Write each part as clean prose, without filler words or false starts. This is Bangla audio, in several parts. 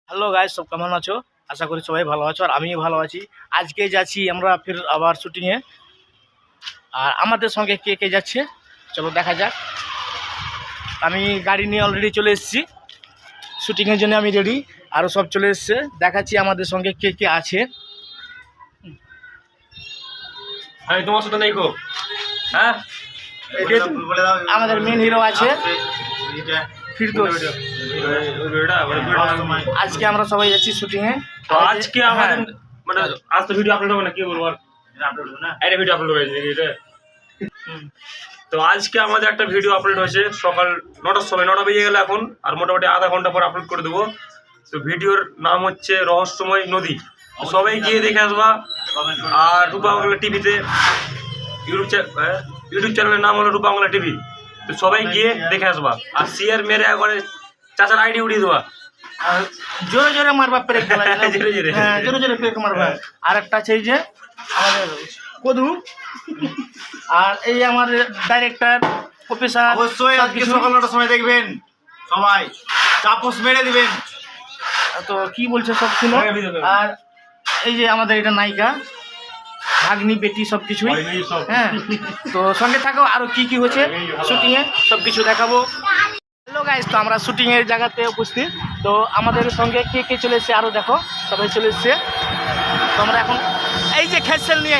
হ্যালো গাইস, সব কেমন আছো? আশা করি সবাই ভালো আছো আর আমিও ভালো আছি। আজকে যাচ্ছি আমরা ফির আবার শুটিংয়ে। আর আমাদের সঙ্গে কে কে যাচ্ছে চলো দেখা যাক। আমি গাড়ি নিয়ে অলরেডি চলে এসেছি, শুটিংয়ের জন্য আমি রেডি, আরও সব চলে এসছে। দেখাচ্ছি আমাদের সঙ্গে কে কে আছে। আমি তোমার সাথে নেই গো। হ্যাঁ, আমাদের মেন হিরো আছে ফিরদৌস। আজকে আমরা সবাই যাচ্ছি শুটিংয়ে। তো আজকে আমাদের মানে আজ তো ভিডিও আপলোড হবে না, কি বলবো আর এটা ভিডিও আপলোড হয়েছে এটা। তো আজকে আমাদের একটা ভিডিও আপলোড হয়েছে সকাল 9টার সময়, 9টা বেজে গেলে এখন, আর মোটামুটি আধা ঘন্টা পর আপলোড করে দেবো। তো ভিডিওর নাম হচ্ছে রহস্যময় নদী। সবাই গিয়ে দেখে আসবা। আর রূপা বাংলা টিভিতে ইউটিউব চ্যানেলের নাম হলো রূপা বাংলা টিভি। তো সবাই গিয়ে দেখে আসবা আর শেয়ার মেরে একবারে চাচার আইডি উঠিয়ে দেবা। জোরে জোরে মারবা ব্রেক, হ্যাঁ জোরে জোরে ব্রেক মারবা। আর একটা আছে এই যে আমাদের কদু, আর এই আমার ডাইরেক্টর প্রফেসর। অবশ্যই আজকে সকাল 9টার সময় দেখবেন, সবাই চাপস মেরে দিবেন। তো কি বলছে সব শুনো। আর এই যে আমাদের এটা নায়িকা, ভাগ্নি, বেটি, সব কিছুই। হ্যাঁ, তো সঙ্গে থাকো, আরও কি কি হচ্ছে শুটিংয়ে সব কিছু দেখাবো। হ্যালো গাইস, তো আমরা শুটিংয়ের জায়গাতে উপস্থিত। তো আমাদের সঙ্গে কে কে চলে এসছে আরও দেখো, সবাই চলে এসছে। তো আমরা এখন এই যে খেসেল নিয়ে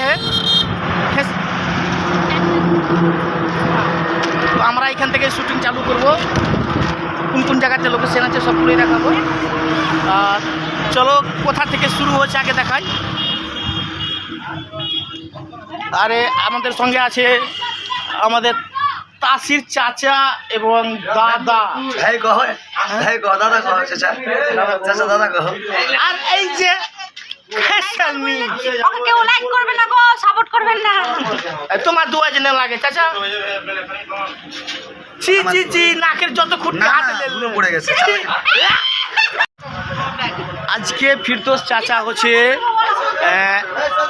তো আমরা এখান থেকে শুটিং চালু করব। কোন কোন জায়গাতে লোকেশন আছে সবগুলোই দেখাবো। আর চলো কোথা থেকে শুরু হচ্ছে আগে দেখাই। আরে আমাদের সঙ্গে আছে আমাদের তাসির চাচা এবং দাদা। আর এই যে কেউ লাইক করবে না গো, সাপোর্ট করবেন না। তোমার দুয়া জন্য লাগে চাচা। জি জি জি, নাকের যত খুঁটি হাতে পড়ে গেছে। আজকে ফিরদৌস চাচা হচ্ছে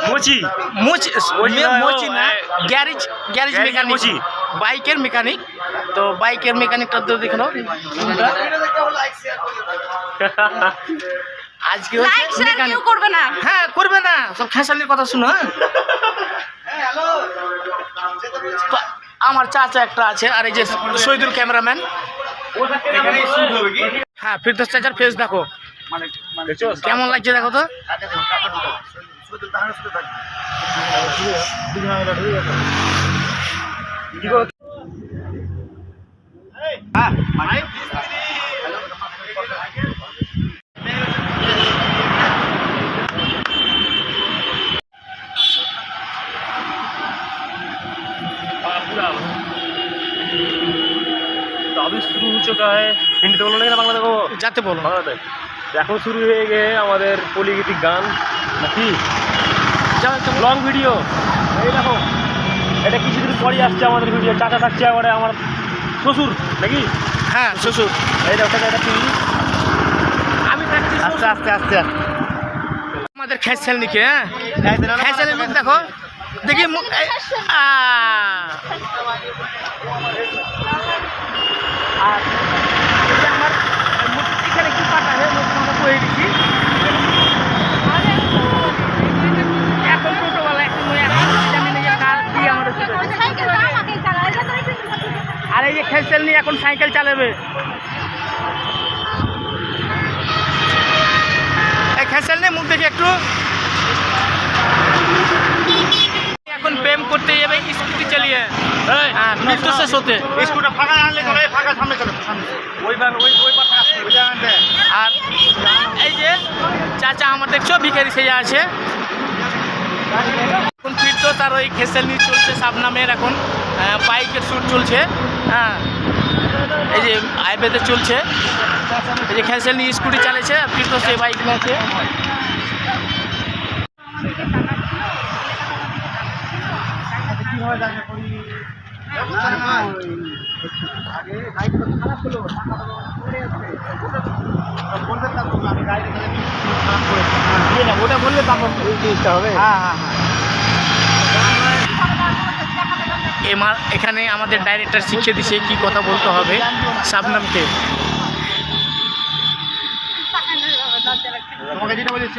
মুচি মোচি না, গ্যারেজ মেকানিক, বাইকের মেকানিক। তো বাইকের মেকানিকটা তো দেখে নাও। আজকে হচ্ছে মেকানিক করবে না, হ্যাঁ করবে না, সব খেসালির কথা শুনো। তো আমার চাচা একটা আছে, আর এই যে শহীদুল ক্যামেরাম্যান। হ্যাঁ, ফিরদৌস চাচার ফেস দেখো কেমন লাগছে, দেখো তো। तो अभी शुरू हो चुका है, हिंदी बोलो नहीं ना बांग्ला देखो যাতে বলো। বাংলা দেখ। এখন শুরু হয়ে গিয়ে আমাদের পলিগীতিক গান নাকি লং ভিডিও। এই দেখো, এটা কিছুদিন পরই আসছে আমাদের ভিডিও। চাচা থাকছে একবারে আমার শ্বশুর নাকি। হ্যাঁ শ্বশুর। এই দেখো এটা তুই, আমি থাকছি আস্তে আস্তে আস্তে। আমাদের খেসাল নিকে, হ্যাঁ খেসালের মুখ দেখো, দেখি মুখ। আর আমার মুখ এখানে কি পাতা হয়, মুখ বয়ে দিচ্ছি এখন ছোটবেলা। আর এই যে খেসাল নিয়ে এখন সাইকেল চালাবে। এই খেসাল নিয়ে মুখ দেখি একটু। এখন প্রেম করতে যাবে স্কুটি চালিয়ে, হ্যাঁ মৃত্যু শেষ হতে। স্কুটার ফাঁকা আনলে চলে, ফাঁকা সামনে চলে, আর এই যে চাচা আমার দেখছো ভিখারি সেজে আছে। এখন ফিরতো তার ওই খেসাল নিয়ে চলছে শাবনামের, এখন বাইকের শ্যুট চলছে। হ্যাঁ, এই যে হাইওয়েতে চলছে। এই যে খেসাল নিয়ে স্কুটি চালিয়েছে, আর ফিরতো সেই বাইক নিয়েছে। ওটা বললে তারপর জিনিসটা হবে। হ্যাঁ হ্যাঁ হ্যাঁ, এখানে আমাদের ডাইরেক্টর শিখিয়ে দিছে কি কথা বলতে হবে শাবনামকে। আমাকে যেটা বলেছে